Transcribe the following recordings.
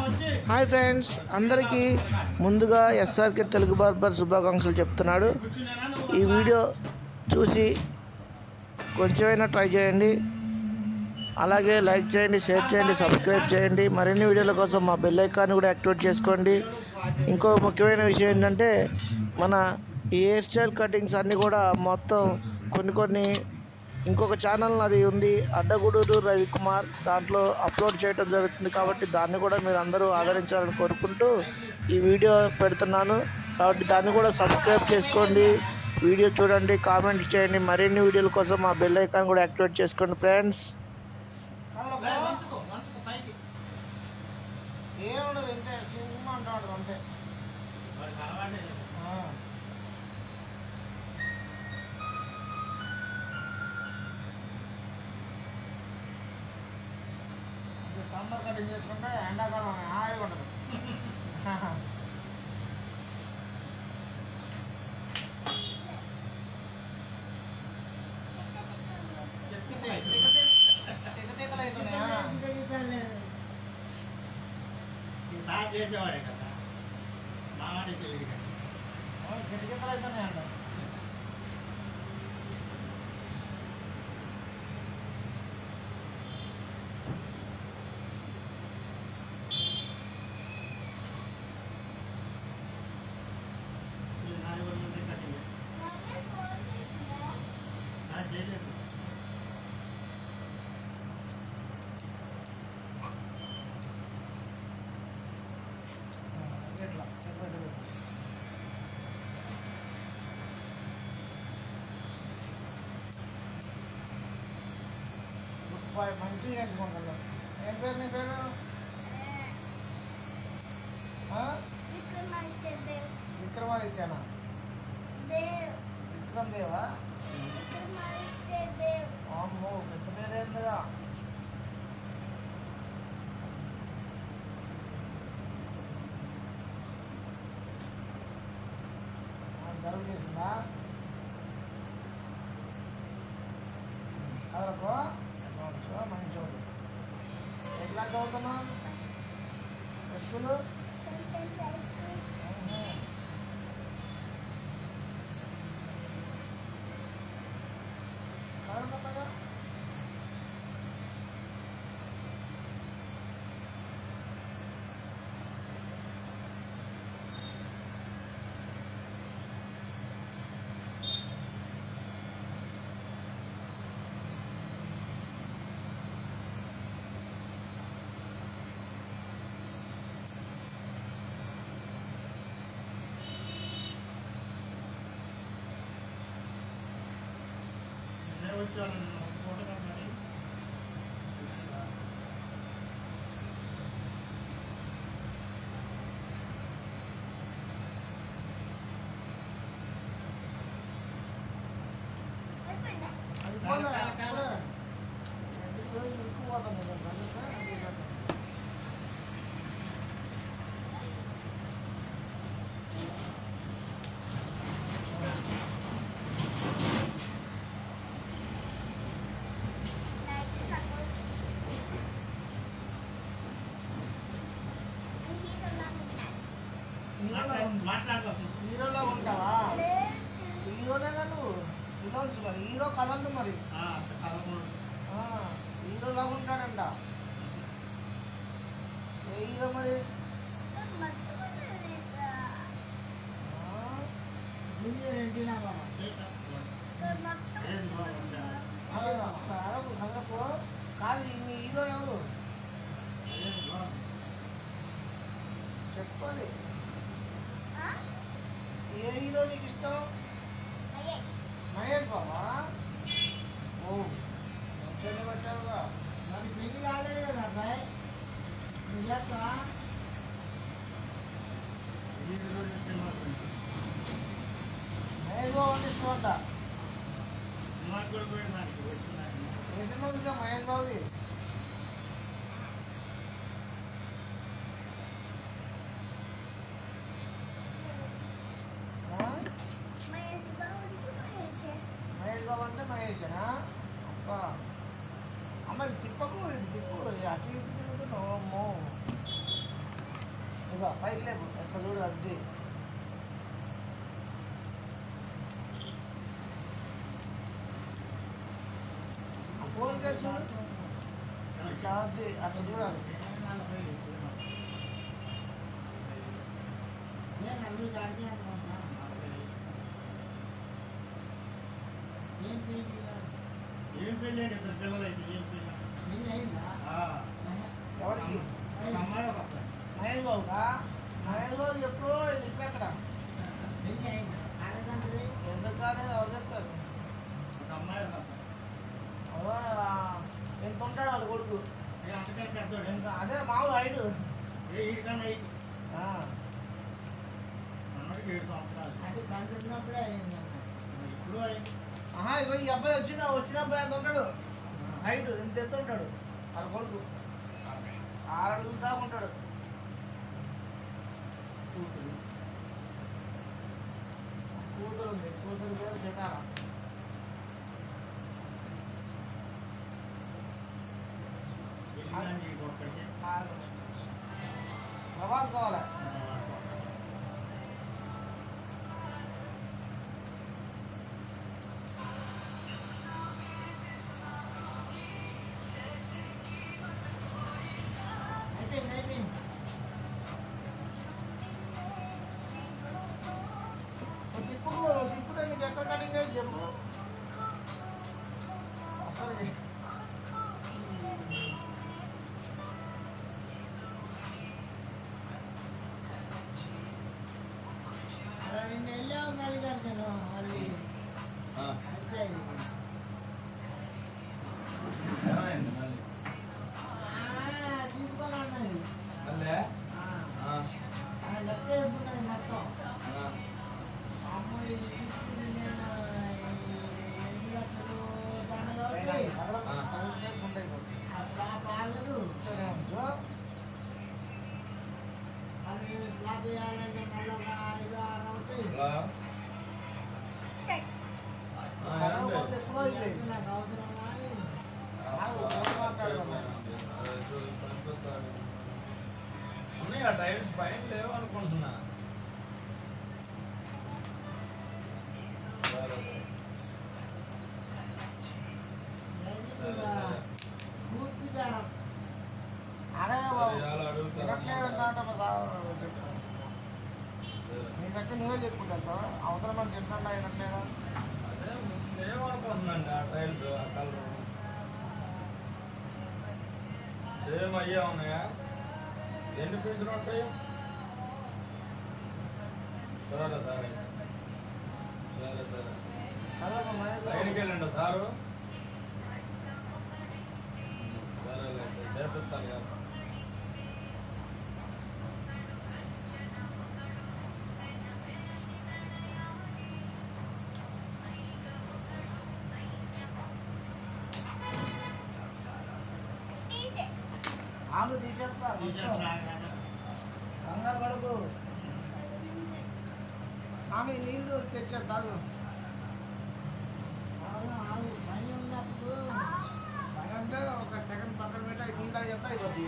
Hi friends, అందరికీ ముందుగా SRK Telugu barber శుభాకాంక్షలు చెప్తున్నాడు. ఈ వీడియో చూసి కొంచెమైనా ట్రై చేయండి. అలాగే లైక్ చేయండి, షేర్ చేయండి, సబ్స్క్రైబ్ చేయండి. మరిన్ని వీడియోల కోసం మా బెల్ ఐకాన్ కూడా యాక్టివేట్ చేసుకోండి. ఇంకో ముఖ్యమైన విషయం ఏంటంటే, మన ఈ హెయిర్ స్టైల్ కటింగ్స్ అన్నీ కూడా మొత్తం కొన్ని ఇంకొక ఛానల్ అది ఉంది, అడ్డగూడూరు రవికుమార్, దాంట్లో అప్లోడ్ చేయడం జరుగుతుంది. కాబట్టి దాన్ని కూడా మీరు అందరూ ఆదరించాలని కోరుకుంటూ ఈ వీడియో పెడుతున్నాను. కాబట్టి దాన్ని కూడా సబ్స్క్రైబ్ చేసుకోండి, వీడియో చూడండి, కామెంట్ చేయండి. మరిన్ని వీడియోల కోసం మా బెల్ ఐకాన్ కూడా యాక్టివేట్ చేసుకోండి ఫ్రెండ్స్. సమ్మర్ కటింగ్ చేసుకుంటే ఎండాకాలం హాయిగా ఉంటుంది. చేసేవాడే కదా మావాడే చెల్లి గిటగితలు అవుతున్నాయంట. మంచిగా ఎంచుకుంటాను. ఏం పేరు నీ పేరు? విక్రమాదిత్యనా? విక్రమ్ దేవా? అమ్మో, పెద్ద పేరేం కదా. జరుగు చేసిందా కదలకు? మంచి ఎట్లా చదువుతున్నావు స్కూలు? కదలగా వచ్చాను ఫోటో కానీ హీరోలా ఉంటావా? హీరోనే కాదు, హీరో మరి హీరో కలదు మరి హీరోలా ఉంటాడంట. ఏ హీరో మరి? జూనియర్ ఎన్టీనా బాబా కాదు. మీ హీరో ఎవరు చెప్పాలి? ఏ హీరో నీకు ఇష్టం? మహేష్ బాబా. ఓ మంచిగా పెట్టావుగా. మరి పెళ్లి కాలేదు కదా అబ్బాయి? నిజక్క మహేష్ బాబు అంటే ఇష్టం అంట. ఏ సినిమా చూసా మహేష్ బాబుది? మహేష్ బాబు అంటే మహేషేనా? అబ్బా అమ్మ తిప్పకు, ఇటు తిప్పు, అటు ఇటు తిరుగుతున్నావు. అమ్మో ఇదిగో పైకి లేపు ఎట్లా చూడు అది ఫోన్ చేసి చూడు ఇట్లా అది అట్లా చూడాలి ఏం పెళ్ళి అండి ఇద్దరు పిల్లలు అయితే ఏం పెళ్ళి ఎవరికి ఒక అమ్మాయి ఒక అబ్బాయి మహేష్ బాబుకా మహేష్ బాబు ఎప్పుడో ఇక్కడ ఎందుకు కాలేదు ఎవరు చెప్తారు ఒక అమ్మాయి ఒక అబ్బాయి ఎంత ఉంటాడు వాళ్ళ కొడుకు అంతకంటే పెద్దోడు ఎంత అదే మామూలు హైట్ వీడికన్నా అన్నడికి 7 సంవత్సరాలు ఇప్పుడు అయింది ఇగో ఈ అబ్బాయి వచ్చిన అబ్బాయి ఎంత ఉంటాడు హైట్ ఇంత ఎత్తు ఉంటాడు వాళ్ళ కొడుకు 6 అడుగులు దాకా ఉంటాడు కూతురు ఉంది కూతురు పేరు సీతారా వెళ్ళిందని ఒక్కడికి ప్రభాస్ కావాలి తిప్పుతా నీకు ఎక్కడ ఇంకా చెప్పు అసలు ఉన్నాయి టైల్స్ పైన లేవు అనుకుంటున్నా నువ్వే చెప్పుకుంటా అవసరం మనం చెప్తా అయినట్లేదా అదే ఏమనుకుంటున్నాండి ఆ టైల్స్ ఆ కలర్ సేమ్ అయ్యా ఉన్నాయా ఎన్ని పీసులు ఉంటాయి సరే సరే సరే సరే లైన్కి వెళ్ళండి సారు సరేలే చేపిస్తాను కదా ఆలు తీసేస్తా కంగారు పడకు ఆమె నీళ్ళు తెచ్చా తాగు పని అంటే ఒక సెకండ్ పక్కన పెట్టి నీళ్ళు తాగి చెప్తా అయిపోద్ది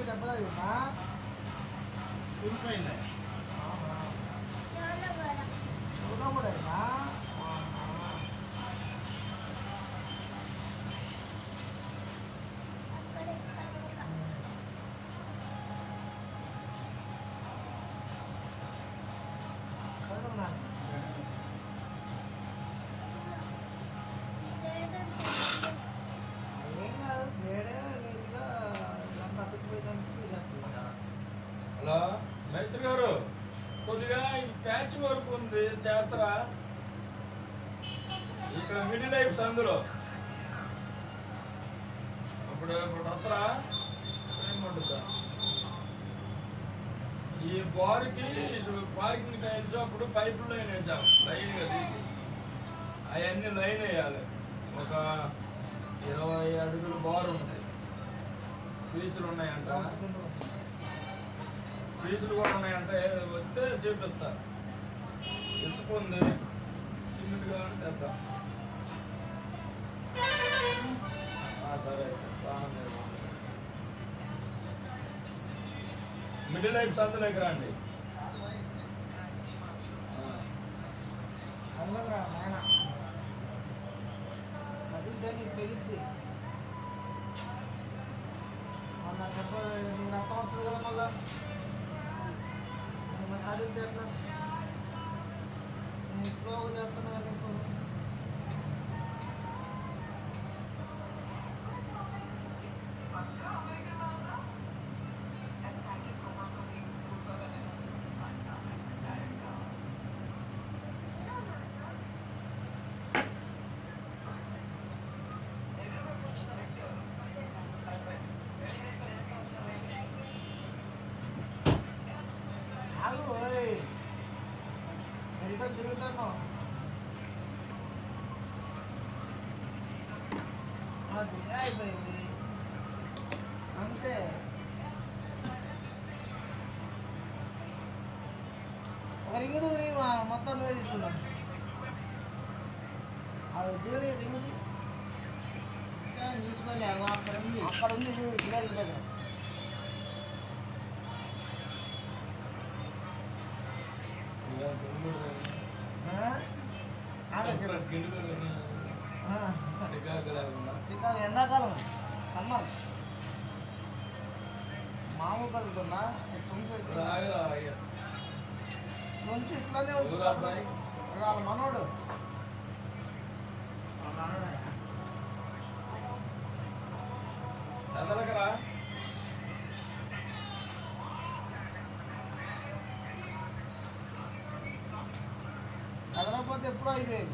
దెబ్బ తగిలిందా ఉడిపోయింది చూడ కూడా అయినా ఏం కాదు వేడే నీట్గా ఇదంతా అతుక్కుపోయిందంటే తీసేస్తుంది హలో మేస్త్రి గారు కొద్దిగా ఈ ప్యాచ్ వర్క్ ఉంది చేస్తారా ఇక్కడ మిడిల్ టైప్స్ అందులో ఇప్పుడు వస్తారా ఏమంటుందా ఈ బార్కి పార్కింగ్ టైల్స్ అప్పుడు పైపులు లైన్ వేసాం లైన్గా తీసి అవన్నీ లైన్ వేయాలి ఒక 20 అడుగులు బార్ ఉంటుంది పీసులు ఉన్నాయంట పీసులు కూడా ఉన్నాయంటే వస్తే చేపిస్తా. ఇసుక ఉంది, సిమెంట్ కావాలంటే తెద్దాం. సరే అయితే బాగుంది. మిడిల్ లైఫ్ సందులోకి రండి. అల్లరా నాయన అది దానికి తెగిద్ది. మళ్ళా నేను అర్థం వస్తుంది కదా మళ్ళా అది ఎట్లా నేను స్లోగా చేస్తున్నా నీకు. మెడికల్ తిరుగుతాను అయిపోయింది అంతే. ఒక రింగుదు మొత్తం నువ్వే తీసుకున్నాను. అది జూరి రింగుది తీసుకోలేవు. అక్కడ ఉంది పిల్లల దగ్గర. ఎండాకాలం సమ్మర్ మామూలు కలుగుతున్నా నుంచి ఇట్లానే వచ్చి వాళ్ళ మనోడు చదవకరా. కదలకపోతే ఎప్పుడో అయిపోయేది.